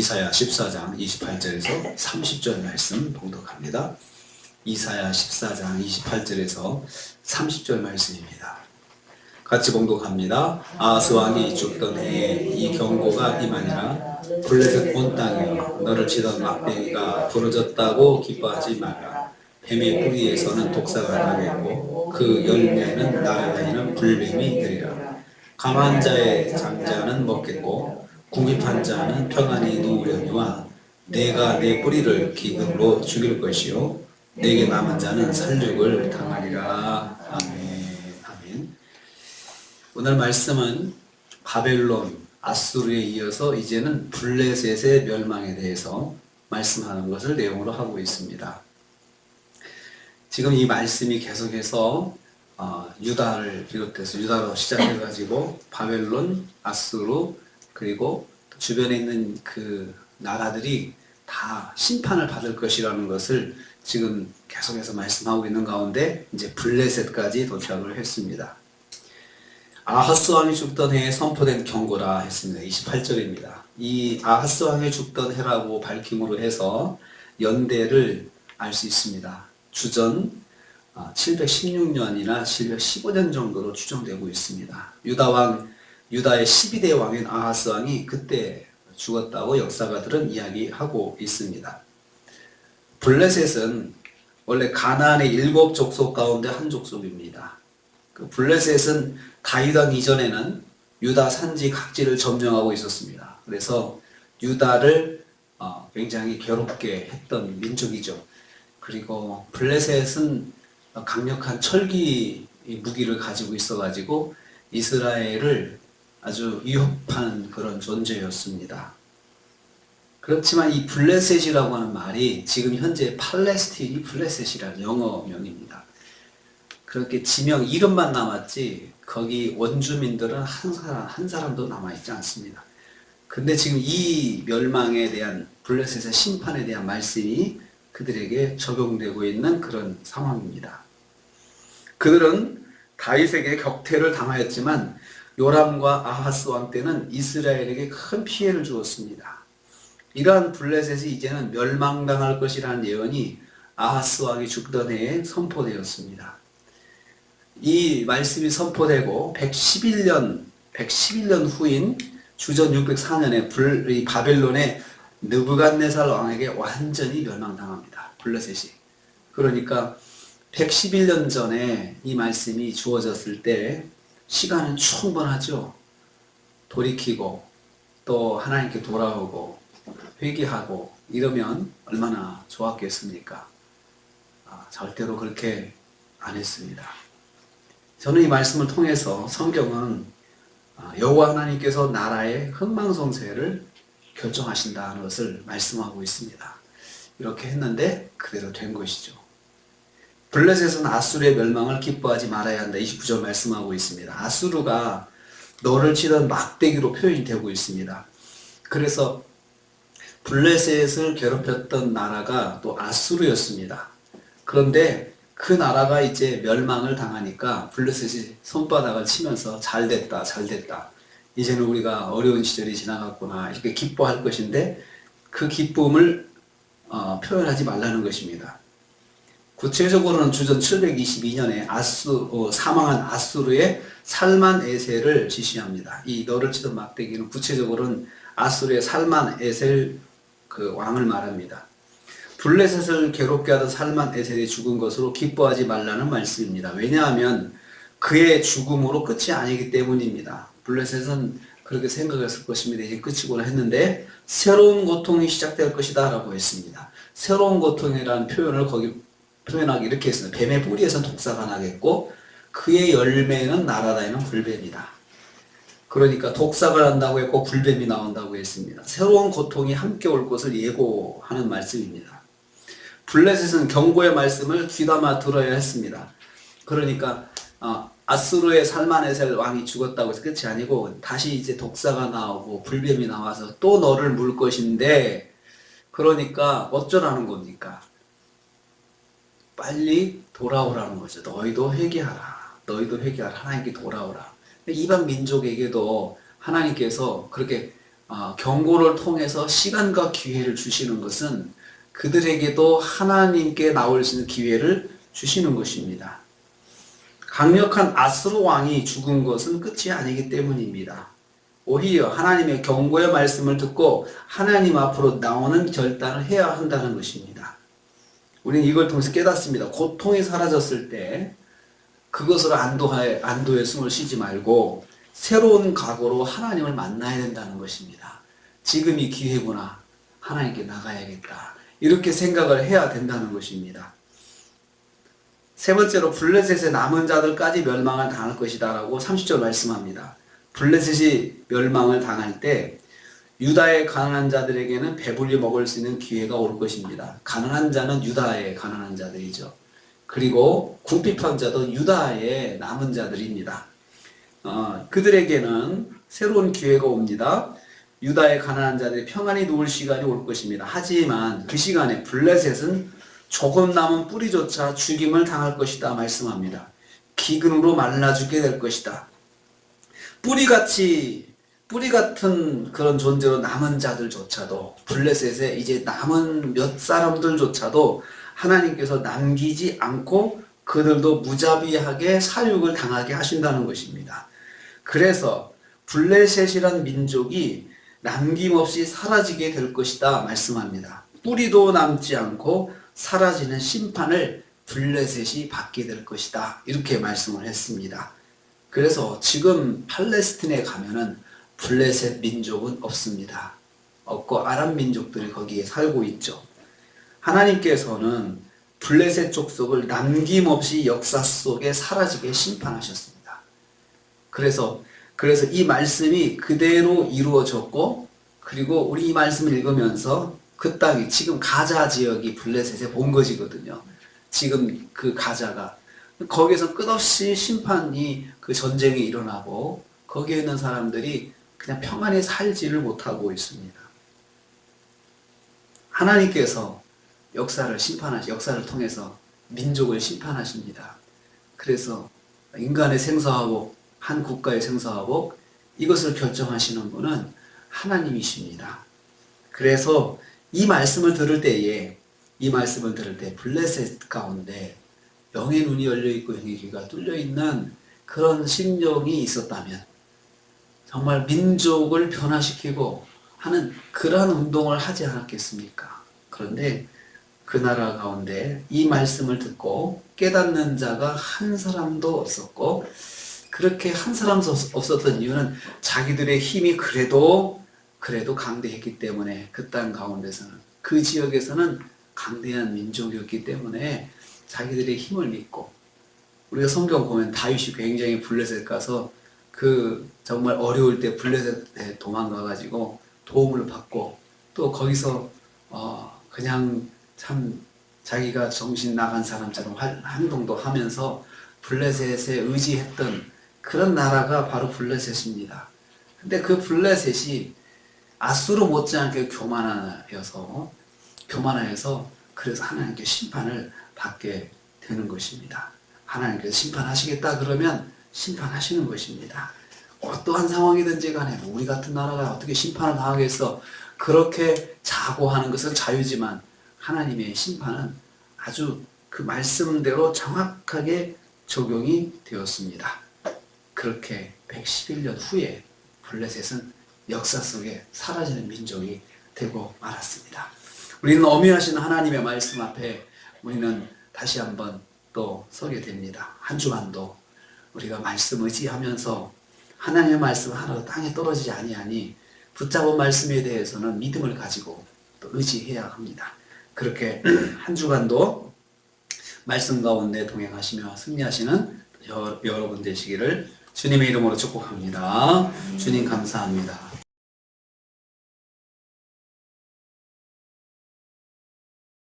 이사야 14장 28절에서 30절 말씀 봉독합니다. 이사야 14장 28절에서 30절 말씀입니다. 같이 봉독합니다. 아하스 왕이 죽던 해에 이 경고가 임하니라. 블레셋 온 땅이여, 너를 치던 막대기가 부러졌다고 기뻐하지 마라. 뱀의 뿌리에서는 독사가 나겠고 그 열매는 날아다니는 불뱀이 되리라. 강한 자의 장자는 먹겠고 궁핍한 자는 평안히 누우려니와 내가 내 뿌리를 기근으로 죽일 것이요 내게 남은 자는 살육을 당하리라. 아멘. 아멘. 오늘 말씀은 바벨론, 아수르에 이어서 이제는 블레셋의 멸망에 대해서 말씀하는 것을 내용으로 하고 있습니다. 지금 이 말씀이 계속해서 유다를 비롯해서 유다로 시작해가지고 바벨론, 아수르 그리고 주변에 있는 그 나라들이 다 심판을 받을 것이라는 것을 지금 계속해서 말씀하고 있는 가운데 이제 블레셋까지 도착을 했습니다. 아하스 왕이 죽던 해에 선포된 경고라 했습니다. 28절입니다. 이 아하스 왕이 죽던 해라고 밝힘으로 해서 연대를 알 수 있습니다. 주전 716년이나 715년 정도로 추정되고 있습니다. 유다의 12대 왕인 아하스 왕이 그때 죽었다고 역사가들은 이야기하고 있습니다. 블레셋은 원래 가나안의 7족속 가운데 한 족속입니다. 그 블레셋은 다윗 왕 이전에는 유다 산지 각지를 점령하고 있었습니다. 그래서 유다를 굉장히 괴롭게 했던 민족이죠. 그리고 블레셋은 강력한 철기 무기를 가지고 있어가지고 이스라엘을 아주 위협하는 그런 존재였습니다. 그렇지만 이 블레셋이라고 하는 말이 지금 현재 팔레스틴이 블레셋이라는 영어명입니다. 그렇게 지명 이름만 남았지 거기 원주민들은 한 사람도 남아있지 않습니다. 근데 지금 이 멸망에 대한 블레셋의 심판에 대한 말씀이 그들에게 적용되고 있는 그런 상황입니다. 그들은 다윗에게 격퇴를 당하였지만 요람과 아하스 왕 때는 이스라엘에게 큰 피해를 주었습니다. 이러한 블레셋이 이제는 멸망당할 것이라는 예언이 아하스 왕이 죽던 해에 선포되었습니다. 이 말씀이 선포되고 111년 후인 주전 604년에 바벨론의 느부갓네살 왕에게 완전히 멸망당합니다. 블레셋이. 그러니까 111년 전에 이 말씀이 주어졌을 때 시간은 충분하죠. 돌이키고 또 하나님께 돌아오고 회개하고 이러면 얼마나 좋았겠습니까? 절대로 그렇게 안 했습니다. 저는 이 말씀을 통해서 성경은 여호와 하나님께서 나라의 흥망성쇠를 결정하신다는 것을 말씀하고 있습니다. 이렇게 했는데 그대로 된 것이죠. 블레셋은 아수르의 멸망을 기뻐하지 말아야 한다. 29절 말씀하고 있습니다. 아수르가 너를 치던 막대기로 표현이 되고 있습니다. 그래서 블레셋을 괴롭혔던 나라가 또 아수르였습니다. 그런데 그 나라가 이제 멸망을 당하니까 블레셋이 손바닥을 치면서 잘됐다, 잘됐다. 이제는 우리가 어려운 시절이 지나갔구나. 이렇게 기뻐할 것인데 그 기쁨을 표현하지 말라는 것입니다. 구체적으로는 주전 722년에 사망한 아수르의 살만에셀을 지시합니다. 이 너를 치던 막대기는 구체적으로는 아수르의 살만에셀 그 왕을 말합니다. 블레셋을 괴롭게 하던 살만에셀이 죽은 것으로 기뻐하지 말라는 말씀입니다. 왜냐하면 그의 죽음으로 끝이 아니기 때문입니다. 블레셋은 그렇게 생각했을 것입니다. 이제 끝이구나 했는데 새로운 고통이 시작될 것이다 라고 했습니다. 새로운 고통이라는 표현을 거기 표현하기 이렇게 했습니다. 뱀의 뿌리에서 독사가 나겠고 그의 열매는 날아다니는 불뱀이다. 그러니까 독사가 난다고 했고 불뱀이 나온다고 했습니다. 새로운 고통이 함께 올 것을 예고하는 말씀입니다. 블레셋은 경고의 말씀을 귀담아 들어야 했습니다. 그러니까 아수르의 살만에셀 왕이 죽었다고 해서 끝이 아니고 다시 이제 독사가 나오고 불뱀이 나와서 또 너를 물 것인데 그러니까 어쩌라는 겁니까? 빨리 돌아오라는 거죠. 너희도 회개하라. 너희도 회개하라. 하나님께 돌아오라. 이방 민족에게도 하나님께서 그렇게 경고를 통해서 시간과 기회를 주시는 것은 그들에게도 하나님께 나올 수 있는 기회를 주시는 것입니다. 강력한 아수르 왕이 죽은 것은 끝이 아니기 때문입니다. 오히려 하나님의 경고의 말씀을 듣고 하나님 앞으로 나오는 결단을 해야 한다는 것입니다. 우리는 이걸 통해서 깨닫습니다. 고통이 사라졌을 때 그것으로 안도의 숨을 쉬지 말고 새로운 각오로 하나님을 만나야 된다는 것입니다. 지금이 기회구나. 하나님께 나가야겠다. 이렇게 생각을 해야 된다는 것입니다. 세 번째로 블레셋의 남은 자들까지 멸망을 당할 것이다 라고 30절 말씀합니다. 블레셋이 멸망을 당할 때 유다의 가난한 자들에게는 배불리 먹을 수 있는 기회가 올 것입니다. 가난한 자는 유다의 가난한 자들이죠. 그리고 궁핍한 자도 유다의 남은 자들입니다. 그들에게는 새로운 기회가 옵니다. 유다의 가난한 자들이 평안히 누울 시간이 올 것입니다. 하지만 그 시간에 블레셋은 조금 남은 뿌리조차 죽임을 당할 것이다 말씀합니다. 기근으로 말라 죽게 될 것이다. 뿌리 같은 그런 존재로 남은 자들조차도 블레셋에 이제 남은 몇 사람들조차도 하나님께서 남기지 않고 그들도 무자비하게 사육을 당하게 하신다는 것입니다. 그래서 블레셋이란 민족이 남김없이 사라지게 될 것이다 말씀합니다. 뿌리도 남지 않고 사라지는 심판을 블레셋이 받게 될 것이다 이렇게 말씀을 했습니다. 그래서 지금 팔레스틴에 가면은 블레셋 민족은 없습니다. 없고 아람 민족들이 거기에 살고 있죠. 하나님께서는 블레셋 족속을 남김없이 역사 속에 사라지게 심판하셨습니다. 그래서 이 말씀이 그대로 이루어졌고, 그리고 우리 이 말씀을 읽으면서 그 땅이 지금 가자 지역이 블레셋의 본거지거든요. 지금 그 가자가 거기에서 끝없이 심판이 그 전쟁이 일어나고 거기에 있는 사람들이 그냥 평안히 살지를 못하고 있습니다. 하나님께서 역사를 통해서 민족을 심판하십니다. 그래서 인간의 생사화복, 한 국가의 생사화복, 이것을 결정하시는 분은 하나님이십니다. 그래서 이 말씀을 들을 때 블레셋 가운데 영의 눈이 열려있고 영의 귀가 뚫려있는 그런 심령이 있었다면 정말 민족을 변화시키고 하는 그러한 운동을 하지 않았겠습니까? 그런데 그 나라 가운데 이 말씀을 듣고 깨닫는 자가 한 사람도 없었고, 그렇게 한 사람도 없었던 이유는 자기들의 힘이 그래도 강대했기 때문에 그 땅 가운데서는, 그 지역에서는 강대한 민족이었기 때문에 자기들의 힘을 믿고, 우리가 성경 보면 다윗이 굉장히 블레셋 가서 그 정말 어려울 때 블레셋에 도망가 가지고 도움을 받고, 또 거기서 그냥 참 자기가 정신 나간 사람처럼 행동도 하면서 블레셋에 의지했던 그런 나라가 바로 블레셋입니다. 근데 그 블레셋이 아수르 못지않게 교만하여서 그래서 하나님께 심판을 받게 되는 것입니다. 하나님께서 심판하시겠다 그러면 심판하시는 것입니다. 어떠한 상황이든지 간에 우리 같은 나라가 어떻게 심판을 당하겠어, 그렇게 자고하는 것은 자유지만 하나님의 심판은 아주 그 말씀대로 정확하게 적용이 되었습니다. 그렇게 111년 후에 블레셋은 역사 속에 사라지는 민족이 되고 말았습니다. 우리는 엄위하신 하나님의 말씀 앞에 우리는 다시 한번 또 서게 됩니다. 한 주간도 우리가 말씀 의지하면서 하나님의 말씀 하나도 땅에 떨어지지 아니하니 붙잡은 말씀에 대해서는 믿음을 가지고 또 의지해야 합니다. 그렇게 한 주간도 말씀 가운데 동행하시며 승리하시는 여러분 되시기를 주님의 이름으로 축복합니다. 주님 감사합니다.